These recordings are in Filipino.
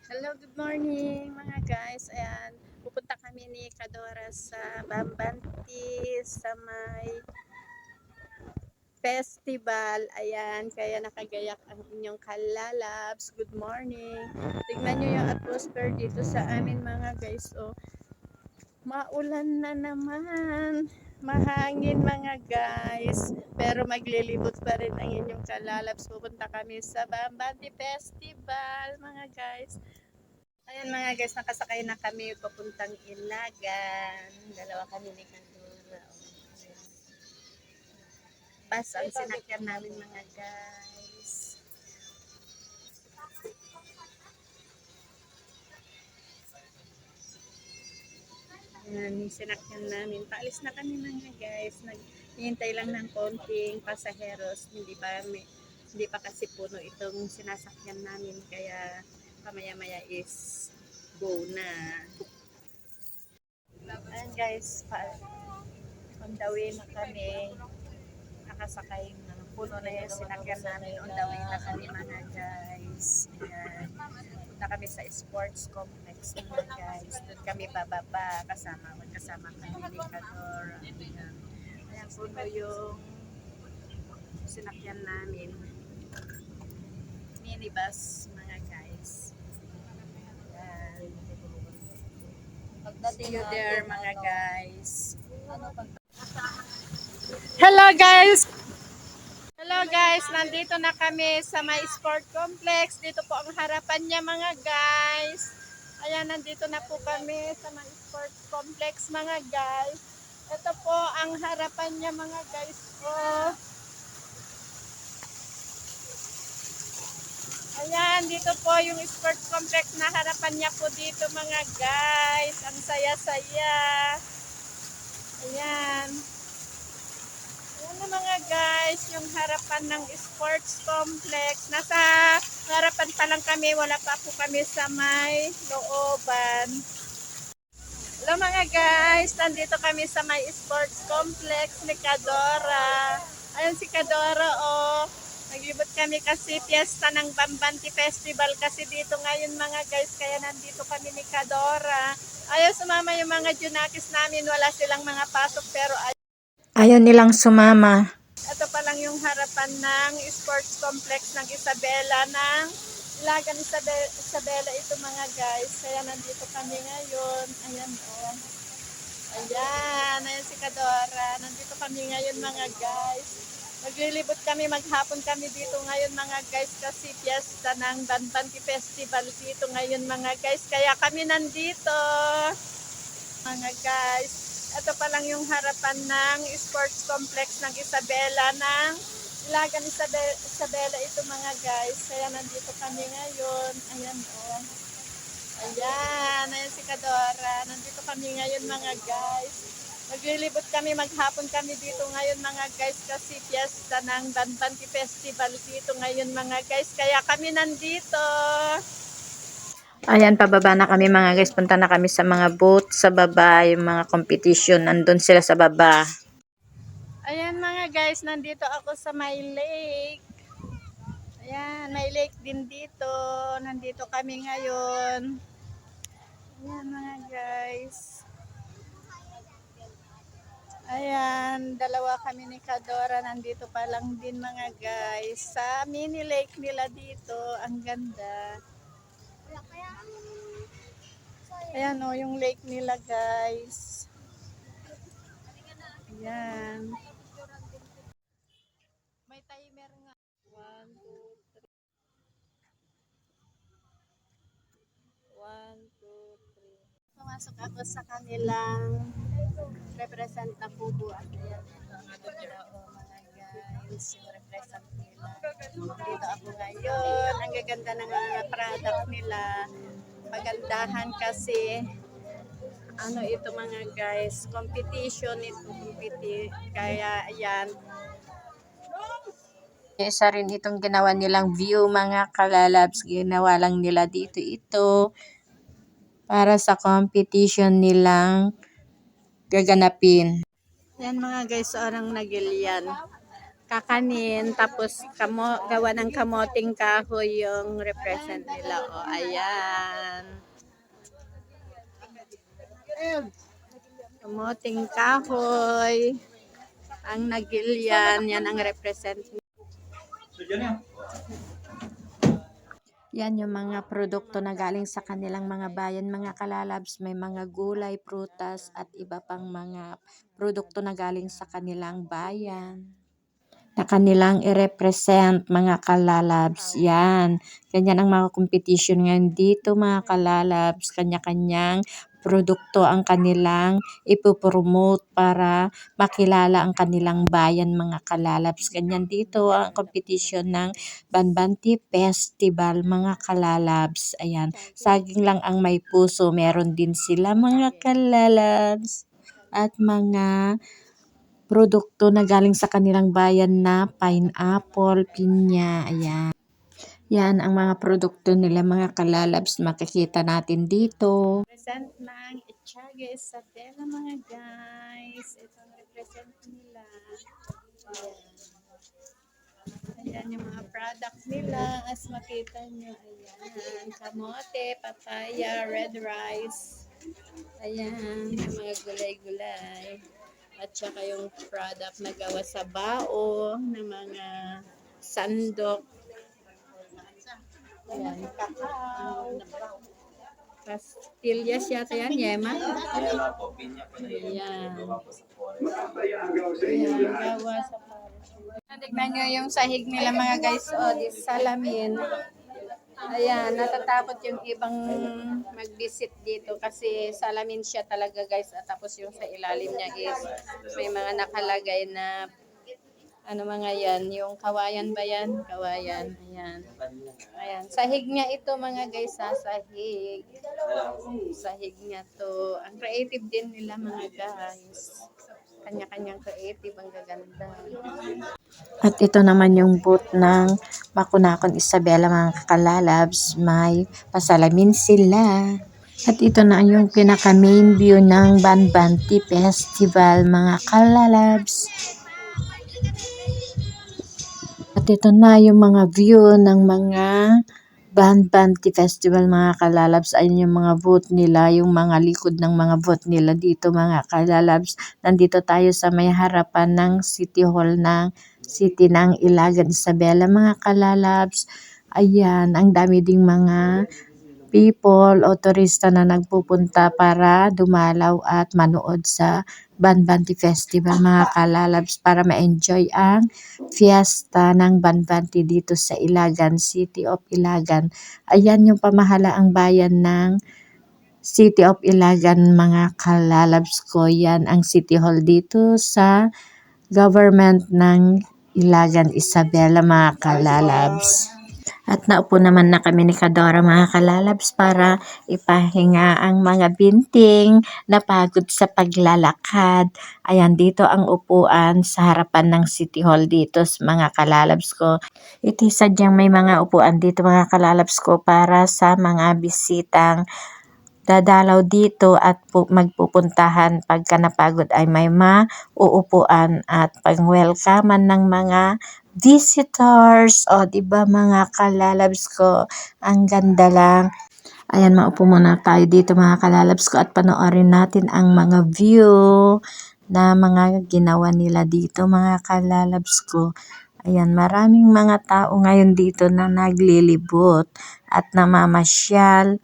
Hello, good morning mga guys. Ayan, pupunta kami ni Kadora sa Bambanti sa may festival. Ayan, kaya nakagayak ang inyong kalalabs. Good morning. Tingnan nyo yung atmosphere dito sa amin mga guys. Oh, maulan na naman. Mahangin mga guys. Pero maglilibot pa rin ang inyong kalalabs. Pupunta kami sa Bambanti Festival mga guys. Ayan mga guys, nakasakay na kami papuntang Ilagan. Dalawa kami ni Kandura. Bus ang sinakyan namin mga guys. Ayan, sinakyan namin. Paalis na kami mga guys. Naghihintay lang ng konting pasaheros. Hindi pa kasi puno itong sinasakyan namin. Kaya pamaya-maya is go na. Ayan guys, on the way na kami. Nakasakay na. Puno na yung sinakyan namin. On the way na kami mga guys. Ayan. Punta kami sa sports complex mga guys. Doon kami bababa. Magkasama kami ni Kador. Ayan. Ayan, puno yung sinakyan namin. Minibus mga guys. Ayan. See you there mga guys. Hello guys! Hello guys, nandito na kami sa may sport complex. Dito po ang harapan niya mga guys. Ayan, nandito na po kami sa may sport complex mga guys. Ito po ang harapan niya mga guys po. Ayan, dito po yung sport complex na harapan niya po dito mga guys. Ang saya-saya. Ayan. Ayan na mga guys, yung harapan ng sports complex. Nasa harapan pa lang kami, wala pa po kami sa may looban. Hello mga guys, nandito kami sa may sports complex ni Kadora. Ayun si Kadora oh. Naglibot kami kasi piyesta ng Bambanti Festival kasi dito ngayon mga guys, kaya nandito kami ni Kadora. Ayaw sumama yung mga junakis namin, wala silang mga pasok pero Ayaw nilang sumama. ito pa lang yung harapan ng sports complex ng Isabela ng Ilagan Isabela ito mga guys. Kaya nandito kami ngayon. Ayan oh. Ayan si Kadora. Nandito kami ngayon mga guys. Maglilibot kami, maghapon kami dito ngayon mga guys kasi piyesta ng Bambanti Festival dito ngayon mga guys. Kaya kami nandito mga guys. Ito pa lang yung harapan ng sports complex ng Isabela ng Ilagan Isabela ito mga guys. Kaya nandito kami ngayon. Ayan oh. Ayan si Kadora. Nandito kami ngayon mga guys. Maglilibot kami, maghapon kami dito ngayon mga guys kasi piyesta ng Bambanti Festival dito ngayon mga guys. Kaya kami nandito. Ayan, pababa na kami mga guys. Punta na kami sa mga booth sa baba. Yung mga competition, nandun sila sa baba. Ayan mga guys, nandito ako sa may lake. Ayan, may lake din dito. Nandito kami ngayon. Ayan mga guys. Ayan, dalawa kami ni Kadora. Nandito pa lang din mga guys. Sa mini lake nila dito. Ang ganda. Ayan o, yung lake nila guys. Ayan. May timer nga. 1, 2, 3. 1, 2, 3. Pumasok ako sa kanilang represent na pubo. Ayan, ito ang ganda o mga guys. Yung represent nila. Dito ako ngayon. Ang gaganda ng mga product nila. Magandahan kasi ano ito mga guys, competition ito, kaya ayan. Isa rin itong ginawa nilang view mga kalalabs. Ginawa lang nila dito ito para sa competition nilang gaganapin. Yan mga guys, orang nagilian. kakanin, tapos gawa ng kamoting kahoy yung represent nila. O, ayan. Kamoting kahoy. Ang nagilyan, yan ang represent. Yan yung mga produkto na galing sa kanilang mga bayan, mga kalalabs. May mga gulay, prutas at iba pang mga produkto na galing sa kanilang bayan na kanilang i-represent, mga kalalabs. Yan. Ganyan ang mga competition ngayon dito, mga kalalabs. Kanya-kanyang produkto ang kanilang ipopromote para makilala ang kanilang bayan, mga kalalabs. Ganyan dito ang competition ng Banbanti Festival, mga kalalabs. Ayan. Saging lang ang may puso. Meron din sila, mga kalalabs. At mga produkto na galing sa kanilang bayan na pineapple, pinya, ayan. Yan ang mga produkto nila, mga kalalabs, makikita natin dito. Represent ng Etiaga Isabela, mga guys. Ito ang represent nila. Ayan yung mga product nila. As makita nyo, ayan. Kamote, papaya, red rice. Ayan, yung mga gulay-gulay. At saka yung product na gawa sa bao ng mga sandok. Ayan. Pastillas yata yan, Yema? Ayan. Ayan, gawa sa tignan nyo yung sahig nila, mga guys. O, di salamin. Ayan, natatakot yung ibang mag-visit dito kasi salamin siya talaga, guys. At tapos yung sa ilalim niya is may mga nakalagay na ano mga yan, yung kawayan ba yan? Kawayan, ayan. Ayan, sahig niya ito, mga guys, ha? Sahig. Sahig niya to. Ang creative din nila, mga guys. Kanya-kanyang creative, ang gaganda. At ito naman yung booth ng Makunakon Isabela, mga kalalabs. May pasalamin sila. At ito na yung pinaka main view ng Banbanti Festival, mga kalalabs. At ito na yung mga view ng mga Banbanti Festival, mga kalalabs. Ayun yung mga booth nila, yung mga likod ng mga booth nila dito, mga kalalabs. Nandito tayo sa may harapan ng City Hall ng City ng Ilagan Isabela, mga kalalabs. Ayan, ang dami ding mga people o turista na nagpupunta para dumalaw at manood sa Banbanti Festival, mga kalalabs, para ma-enjoy ang fiesta ng Banbanti dito sa Ilagan, City of Ilagan. Ayan yung pamahalaang bayan ng City of Ilagan, mga kalalabs ko. Yan ang City Hall dito sa government ng Ilagan Isabela, mga kalalabs. At naupo naman na kami ni Kadora, mga kalalabs, para ipahinga ang mga binting na pagod sa paglalakad. Ayan, dito ang upuan sa harapan ng City Hall dito, mga kalalabs ko. Ito sadyang may mga upuan dito, mga kalalabs ko, para sa mga bisitang dadalaw dito at magpupuntahan. Pagka napagod ay may mauupuan at pang-welcomean ng mga visitors. O, diba, mga kalalabs ko? Ang ganda lang. Ayan, maupo muna tayo dito, mga kalalabs ko, at panoorin natin ang mga view na mga ginawa nila dito, mga kalalabs ko. Ayan, maraming mga tao ngayon dito na naglilibot at namamasyal.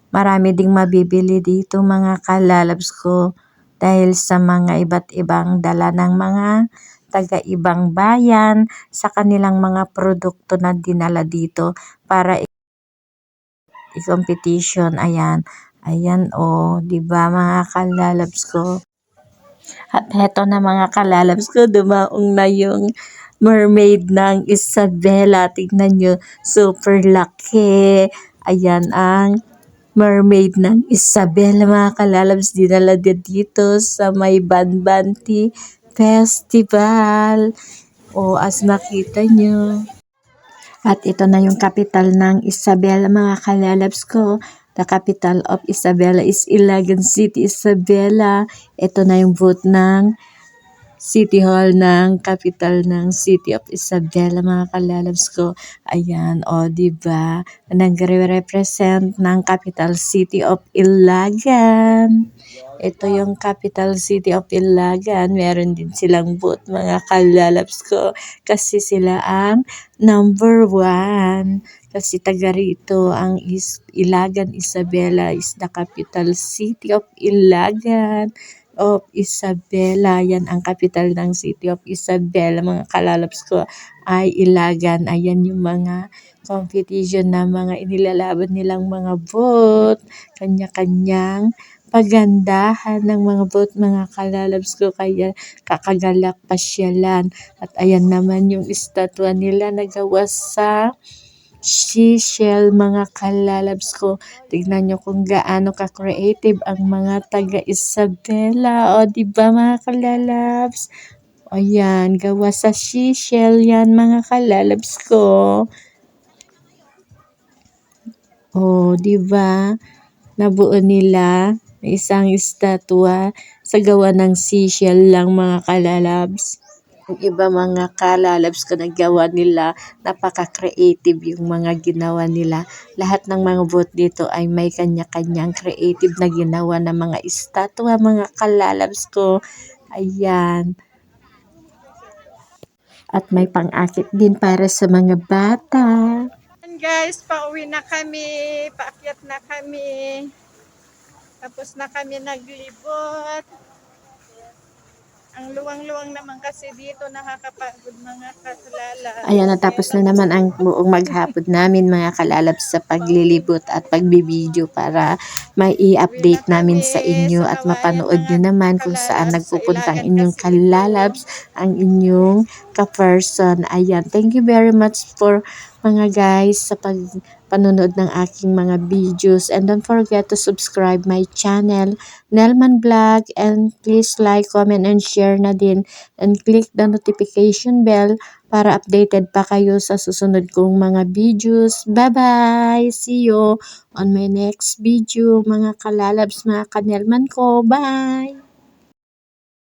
Marami ding mabibili dito, mga kalalabs ko, dahil sa mga iba't ibang dala ng mga taga-ibang bayan sa kanilang mga produkto na dinala dito para i-competition. Ayan, ayan, o, diba, mga kalalabs ko? At heto na, mga kalalabs ko, dumaong na yung mermaid ng Isabela. Tignan nyo, super laki. Ayan ang mermaid ng Isabela, mga kalalabs. Dinala din dito sa may Banbanti Festival. O, as nakita nyo. At ito na yung capital ng Isabela, mga kalalabs ko. The capital of Isabela is Ilagan City, Isabela. Ito na yung booth ng City Hall ng capital ng City of Isabela, mga kalalabs ko. Ayan, o, diba? Nagre-represent ng capital city of Ilagan. Ito yung capital city of Ilagan. Meron din silang booth, mga kalalabs ko. Kasi sila ang number 1. Kasi taga rito ang Ilagan, Isabela is the capital city of Ilagan of Isabela. Yan ang capital ng City of Isabela, mga kalalabs ko, ay Ilagan. Ayan yung mga competition na mga inilalaban nilang mga boat. Kanya-kanyang pagandahan ng mga boat, mga kalalabs ko, kaya kakagalak pasyalan. At ayan naman yung estatwa nila na gawa sa seashell, mga kalalabs ko. Tignan nyo kung gaano ka-creative ang mga taga Isabela. O, diba, mga kalalabs? Ayan, gawa sa seashell yan, mga kalalabs ko. O, diba? Nabuo nila isang estatwa sa gawa ng seashell lang, mga kalalabs. Yung iba, mga kalalabs ko, nagawa nila, napaka-creative yung mga ginawa nila. Lahat ng mga boat dito ay may kanya-kanyang creative na ginawa ng mga estatwa, mga kalalabs ko. Ayan. At may pang-akit din para sa mga bata. And guys, pauwi na kami, paakyat na kami. Tapos na kami naglibot. Ang luwang-luwang naman kasi dito, nakakapagod, mga kalalabs. Ayan, natapos na naman ang buong maghapon namin, mga kalalabs, sa paglilibot at pagbibideo para may i-update namin sa inyo at mapanood nyo naman kung saan nagpupunta ang inyong kalalabs, ang inyong ka-person. Ayan, thank you very much for mga guys sa panonood ng aking mga videos, and don't forget to subscribe my channel, Nelman Vlog, and please like, comment, and share na din, and click the notification bell para updated pa kayo sa susunod kong mga videos. Bye-bye! See you on my next video, mga kalalabs, mga kanelman ko. Bye!